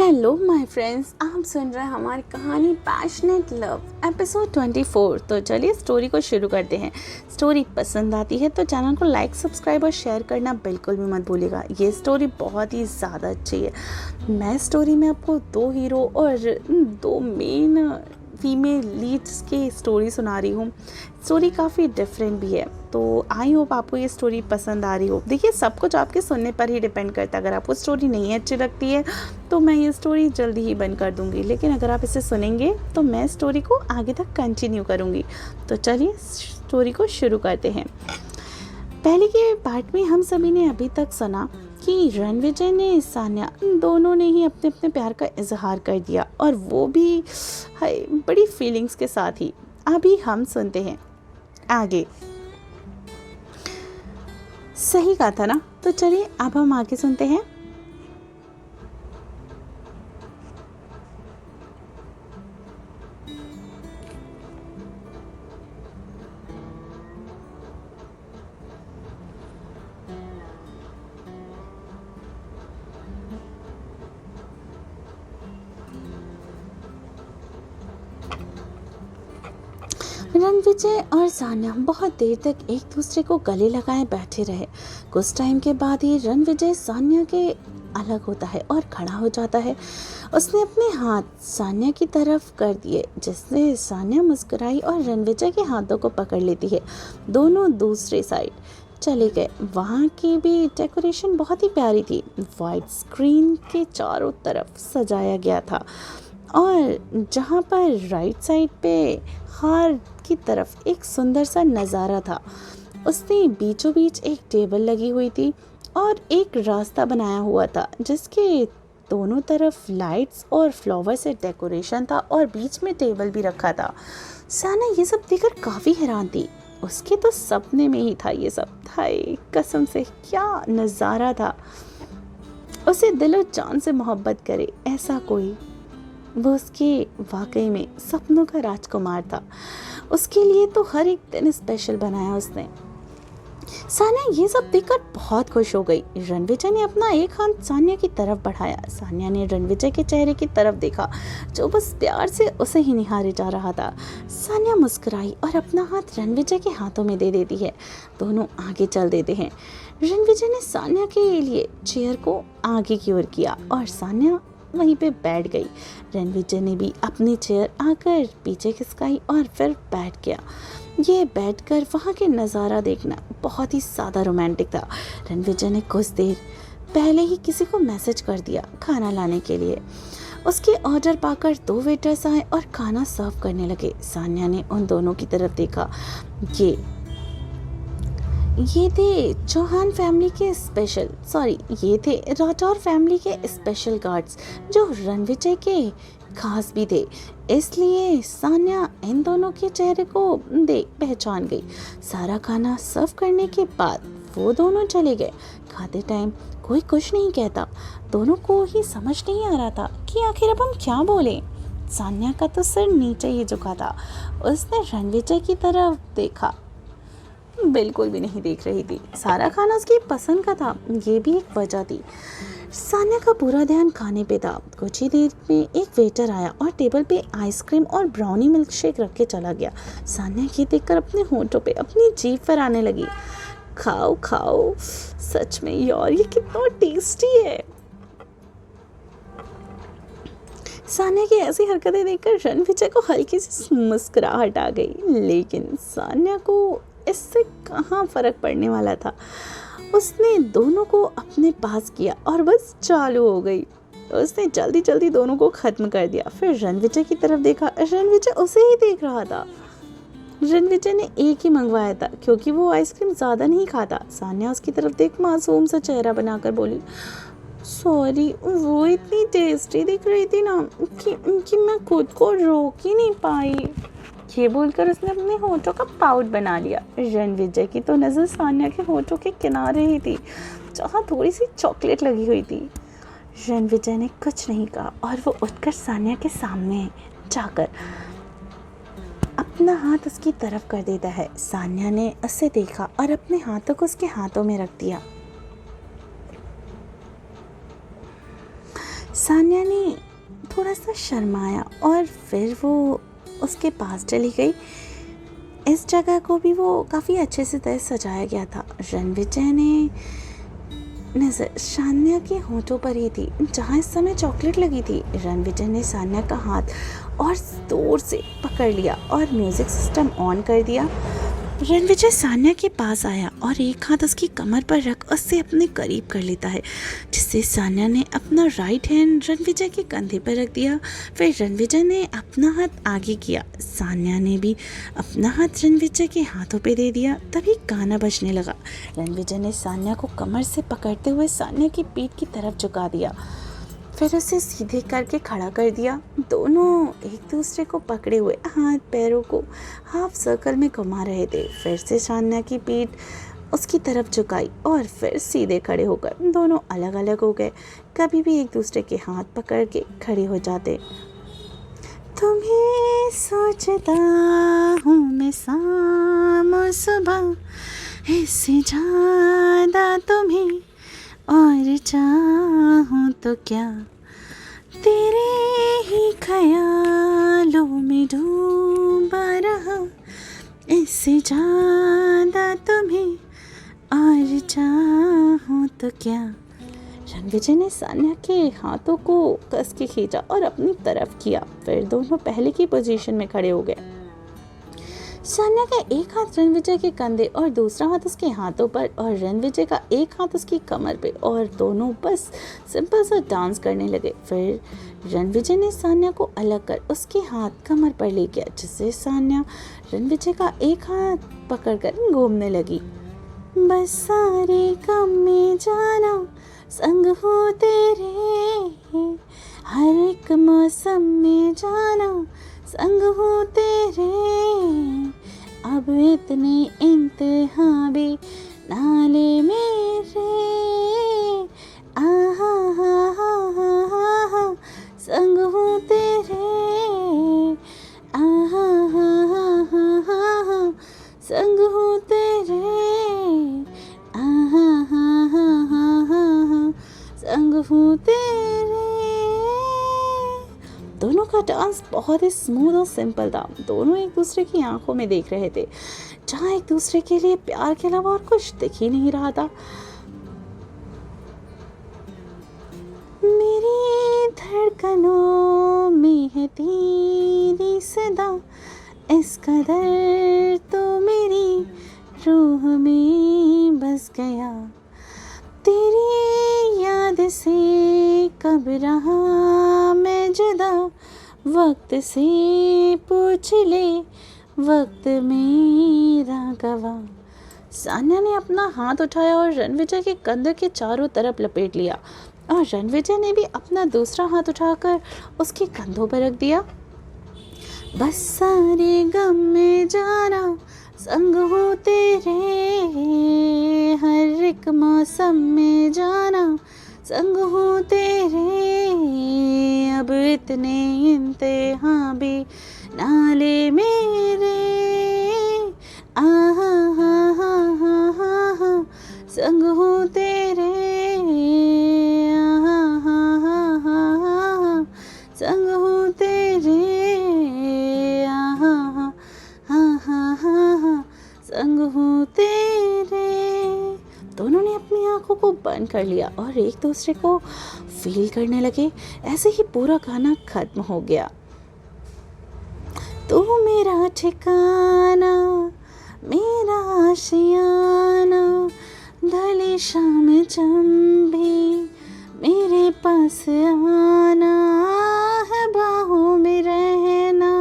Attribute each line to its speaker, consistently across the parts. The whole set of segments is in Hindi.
Speaker 1: हेलो माय फ्रेंड्स, आप सुन रहे हैं हमारी कहानी पैशनेट लव एपिसोड 24। तो चलिए स्टोरी को शुरू करते हैं। स्टोरी पसंद आती है तो चैनल को लाइक, सब्सक्राइब और शेयर करना बिल्कुल भी मत भूलिएगा। ये स्टोरी बहुत ही ज़्यादा अच्छी है। मैं स्टोरी में आपको दो हीरो और दो मेन फीमेल लीड्स की स्टोरी सुना रही हूँ। स्टोरी काफ़ी डिफरेंट भी है, तो आई होप आपको ये स्टोरी पसंद आ रही हो। देखिए, सब कुछ आपके सुनने पर ही डिपेंड करता है। अगर आपको स्टोरी नहीं अच्छी लगती है तो मैं ये स्टोरी जल्दी ही बंद कर दूँगी, लेकिन अगर आप इसे सुनेंगे तो मैं स्टोरी को आगे तक कंटिन्यू करूँगी। तो चलिए स्टोरी को शुरू करते हैं। पहले के पार्ट में हम सभी ने अभी तक सुना कि रणविजय ने सान्या दोनों ने ही अपने अपने प्यार का इजहार कर दिया, और वो भी बड़ी फीलिंग्स के साथ ही। अभी हम सुनते हैं आगे। सही कहा था ना? तो चलिए अब हम आगे सुनते हैं। रणविजय और सान्या बहुत देर तक एक दूसरे को गले लगाए बैठे रहे। कुछ टाइम के बाद ही रणविजय सान्या के अलग होता है और खड़ा हो जाता है। उसने अपने हाथ सान्या की तरफ कर दिए, जिससे सान्या मुस्कुराई और रणविजय के हाथों को पकड़ लेती है। दोनों दूसरे साइड चले गए। वहाँ की भी डेकोरेशन बहुत ही प्यारी थी। वाइट स्क्रीन के चारों तरफ सजाया गया था, और जहाँ पर राइट साइड पे हार की तरफ एक सुंदर सा नज़ारा था। उसने बीचों बीच एक टेबल लगी हुई थी और एक रास्ता बनाया हुआ था, जिसके दोनों तरफ लाइट्स और फ्लावर से डेकोरेशन था, और बीच में टेबल भी रखा था। साना ये सब देखकर काफ़ी हैरान थी। उसके तो सपने में ही था ये सब। हाय, कसम से क्या नज़ारा था। उसे दिलो जान से मोहब्बत करे ऐसा कोई, वो उसके वाकई में सपनों का राजकुमार था। उसके लिए तो हर एक दिन स्पेशल बनाया उसने। सान्या ये सब देखकर बहुत खुश हो गई। रणविजय ने अपना एक हाथ सान्या की तरफ बढ़ाया। सान्या ने रणविजय के चेहरे की तरफ देखा, जो बस प्यार से उसे ही निहारे जा रहा था। सान्या मुस्कुराई और अपना हाथ रणविजय के हाथों में दे देती है। दोनों आगे चल देते हैं। रणविजय ने सान्या के लिए चेयर को आगे की ओर किया और सान्या वहीं पे बैठ गई। रणविजय ने भी अपनी चेयर आकर पीछे खिसकाई और फिर बैठ गया। ये बैठकर वहाँ के नज़ारा देखना बहुत ही ज़्यादा रोमांटिक था। रणविजय ने कुछ देर पहले ही किसी को मैसेज कर दिया खाना लाने के लिए। उसके ऑर्डर पाकर दो वेटर्स आए और खाना सर्व करने लगे। सान्या ने उन दोनों की तरफ देखा। ये थे चौहान फैमिली के ये थे राठौर फैमिली के स्पेशल गार्ड्स, जो रणविजय के खास भी थे। इसलिए सान्या इन दोनों के चेहरे को देख पहचान गई। सारा खाना सर्व करने के बाद वो दोनों चले गए। खाते टाइम कोई कुछ नहीं कहता। दोनों को ही समझ नहीं आ रहा था कि आखिर अब हम क्या बोलें। सान्या का तो सिर नीचे ही झुका था। उसने रणविजय की तरफ देखा, बिल्कुल भी नहीं देख रही थी। सारा खाना उसकी पसंद का था, ये भी एक वजह थी। सान्या का पूरा ध्यान खाने पे था। कुछ ही देर में एक वेटर आया और टेबल पे आइसक्रीम और ब्राउनी मिल्क शेक रख के चला गया। सान्या ये देखकर अपने होंठों पे अपनी जीभ पर आने लगी। खाओ खाओ, सच में यार ये कितना टेस्टी है। सान्या की ऐसी हरकतें देखकर रणविजय को हल्की सी मुस्कुराहट आ गई, लेकिन सान्या को इससे कहाँ फर्क पड़ने वाला था। उसने दोनों को अपने पास किया और बस चालू हो गई। उसने जल्दी जल्दी दोनों को खत्म कर दिया। फिर रणविजय की तरफ देखा। रणविजय उसे ही देख रहा था। रणविजय ने एक ही मंगवाया था, क्योंकि वो आइसक्रीम ज़्यादा नहीं खाता। सान्या उसकी तरफ देख मासूम सा चेहरा बनाकर बोली, सॉरी, वो इतनी टेस्टी दिख रही थी ना कि मैं खुद को रोक ही नहीं पाई। ये बोलकर उसने अपने होठों का पाउट बना लिया। रणविजय की तो नज़र सान्या के होठों के किनारे ही थी, जहाँ थोड़ी सी चॉकलेट लगी हुई थी। रणविजय ने कुछ नहीं कहा और वो उठकर सान्या के सामने जाकर अपना हाथ उसकी तरफ कर देता है। सान्या ने उसे देखा और अपने हाथों को उसके हाथों में रख दिया। सान्या ने थोड़ा सा शर्माया और फिर वो उसके पास चली गई। इस जगह को भी वो काफ़ी अच्छे से तरह सजाया गया था। रणविजय ने नज़र सान्या के होठों पर ही थी जहाँ इस समय चॉकलेट लगी थी। रणविजय ने सान्या का हाथ और जोर से पकड़ लिया और म्यूज़िक सिस्टम ऑन कर दिया। रणविजय सान्या के पास आया और एक हाथ उसकी कमर पर रख उससे अपने करीब कर लेता है, जिससे सान्या ने अपना राइट हैंड रणविजय के कंधे पर रख दिया। फिर रणविजय ने अपना हाथ आगे किया, सान्या ने भी अपना हाथ रणविजय के हाथों पे दे दिया। तभी गाना बजने लगा। रणविजय ने सान्या को कमर से पकड़ते हुए सान्या की पीठ की तरफ झुका दिया, फिर उसे सीधे करके खड़ा कर दिया। दोनों एक दूसरे को पकड़े हुए हाथ पैरों को हाफ सर्कल में घुमा रहे थे। फिर से सान्या की पीठ उसकी तरफ झुकाई और फिर सीधे खड़े होकर दोनों अलग अलग हो गए। कभी भी एक दूसरे के हाथ पकड़ के खड़े हो जाते। तुम्हें सोचता हूँ मैं शाम और सुबह, इससे ज़्यादा तुम्हें और चाहूँ तो क्या, तेरे ही ख्यालों में डूबा रहा, इससे ज़्यादा तुम्हें और चाहूँ तो क्या। रणविजय ने सान्या के हाथों को कस के खींचा और अपनी तरफ किया। फिर दोनों पहले की पोजीशन में खड़े हो गए। सान्या का एक हाथ रणविजय के कंधे और दूसरा हाथ उसके हाथों पर और रणविजय का एक हाथ उसकी कमर पे, और दोनों बस सिंपल सा डांस करने लगे। फिर रणविजय ने सान्या को अलग कर उसके हाथ कमर पर ले गया, जिससे सान्या रणविजय का एक हाथ पकड़कर घूमने लगी। बस सारे गम में जाना संग हो तेरे, हर एक मौसम में जाना संग हो तेरे, अब इतने इम्तिहान भी नाले मेरे, आहा हा हा हा हा हा संग हो तेरे, आहा हा हा हा हा हा संग हो तेरे, आहा हा हा हा हा हा संग हो तेरे। दोनों का डांस बहुत ही स्मूथ और सिंपल था। दोनों एक दूसरे की आंखों में देख रहे थे, जहाँ एक दूसरे के लिए प्यार के अलावा और कुछ दिख ही नहीं रहा था। मेरी धड़कनों में है तेरी सदा, इस कदर तो मेरी रूह में बस गया, तेरी याद से कब रहा मैं जुदा, वक्त से पूछ ले वक्त मेरा गवा। सान्या ने अपना हाथ उठाया और रणविजय के कंधे के चारों तरफ लपेट लिया, और रणविजय ने भी अपना दूसरा हाथ उठाकर उसके कंधों पर रख दिया। बस सारे गम में जाना संग हो तेरे, हर एक मौसम में जाना संग हो तेरे, अब इतने इम्तिहान भी नाले मेरे, आहा हा हा हा हा हा संग हो तेरे, आहा हा हा हा हा हा संग हो तेरे, आहा हा हा हा हा संग हो तेरे। दोनों ने अपनी आंखों को बंद कर लिया और एक दूसरे को फील करने लगे। ऐसे ही पूरा गाना खत्म हो गया। तू मेरा ठिकाना, मेरा आशियाना, ढले शाम जब भी मेरे पास आना है, बाहों में रहना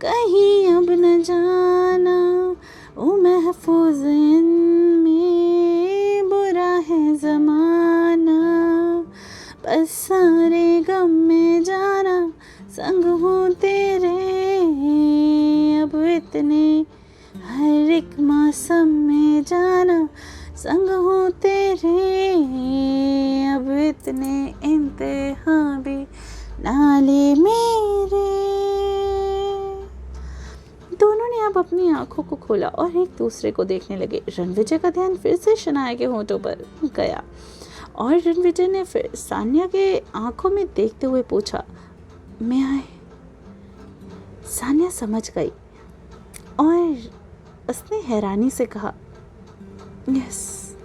Speaker 1: कहीं अब न जाना, ओ महफूज इनमें बुरा है ज़माना, बस सारे गम में जाना संग हो तेरे, अब इतने हर एक मौसम में जाना संग हो तेरे, अब इतने इम्तिहान भी नाले मेरे। दोनों ने अब अपनी आंखों को खोला और एक दूसरे को देखने लगे। रणविजय का ध्यान फिर से शनाया के होठों पर गया और रणविजय ने फिर सान्या के आंखों में देखते हुए पूछा, मैं आए? सान्या समझ गई और उसने हैरानी से कहा, यस।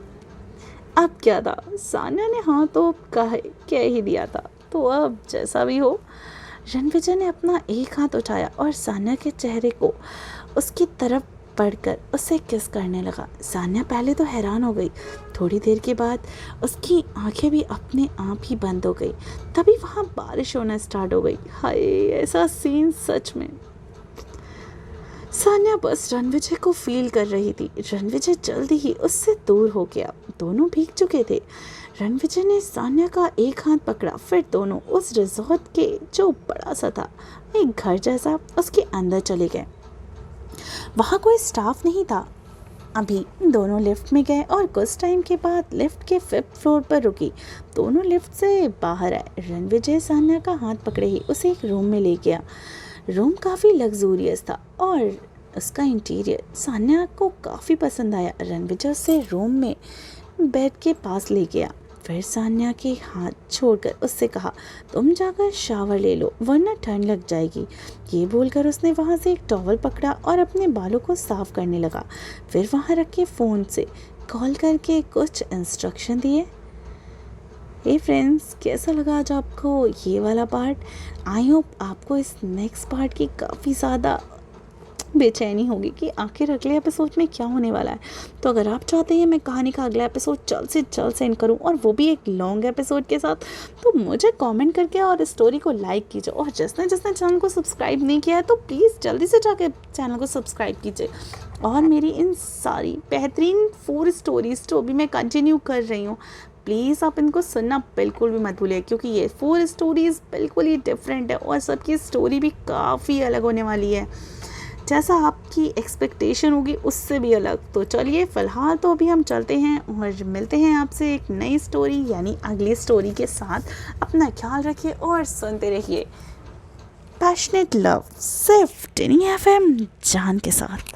Speaker 1: अब क्या था, सान्या ने हाँ तो कह ही दिया था, तो अब जैसा भी हो। रणविजय ने अपना एक हाथ उठाया और सान्या के चेहरे को उसकी तरफ पढ़कर उसे किस करने लगा। सान्या पहले तो हैरान हो गई, थोड़ी देर के बाद उसकी आंखें भी अपने आप ही बंद हो गई। तभी वहाँ बारिश होना स्टार्ट हो गई। हाय, ऐसा सीन सच में। सान्या बस रणविजय को फील कर रही थी। रणविजय जल्दी ही उससे दूर हो गया। दोनों भीग चुके थे। रणविजय ने सान्या का एक हाथ पकड़ा, फिर दोनों उस रिजॉर्ट के जो बड़ा सा था, एक घर जैसा, उसके अंदर चले गए। वहाँ कोई स्टाफ नहीं था। अभी दोनों लिफ्ट में गए और कुछ टाइम के बाद लिफ्ट के 5th फ्लोर पर रुकी। दोनों लिफ्ट से बाहर आए। रणविजय सान्या का हाथ पकड़े ही उसे एक रूम में ले गया। रूम काफ़ी लग्जूरियस था और उसका इंटीरियर सान्या को काफ़ी पसंद आया। रणविजय उसे रूम में बेड के पास ले गया, फिर सान्या के हाथ छोड़कर उससे कहा, तुम जाकर शावर ले लो वरना ठंड लग जाएगी। ये बोलकर उसने वहाँ से एक टॉवल पकड़ा और अपने बालों को साफ करने लगा। फिर वहाँ रखे फ़ोन से कॉल करके कुछ इंस्ट्रक्शन दिए। हे फ्रेंड्स, कैसा लगा आज आपको ये वाला पार्ट? आई होप आपको इस नेक्स्ट पार्ट की काफ़ी ज़्यादा बेचैनी होगी कि आखिर अगले एपिसोड में क्या होने वाला है। तो अगर आप चाहते हैं मैं कहानी का अगला एपिसोड जल्द से जल्द सेंड करूं और वो भी एक लॉन्ग एपिसोड के साथ, तो मुझे कमेंट करके और स्टोरी को लाइक कीजिए। और जिसने चैनल को सब्सक्राइब नहीं किया है तो प्लीज़ जल्दी से जाकर चैनल को सब्सक्राइब कीजिए। और मेरी इन सारी बेहतरीन 4 स्टोरीज़ जो भी मैं कंटिन्यू कर रही हूँ, प्लीज़ आप इनको सुनना बिल्कुल भी मत भूलिए, क्योंकि ये 4 स्टोरीज़ बिल्कुल ही डिफरेंट है और सबकी स्टोरी भी काफ़ी अलग होने वाली है। जैसा आपकी एक्सपेक्टेशन होगी उससे भी अलग। तो चलिए फ़िलहाल तो अभी हम चलते हैं और मिलते हैं आपसे एक नई स्टोरी यानी अगली स्टोरी के साथ। अपना ख्याल रखिए और सुनते रहिए पैशनेट लव, सिर्फ टिनी FM जान के साथ।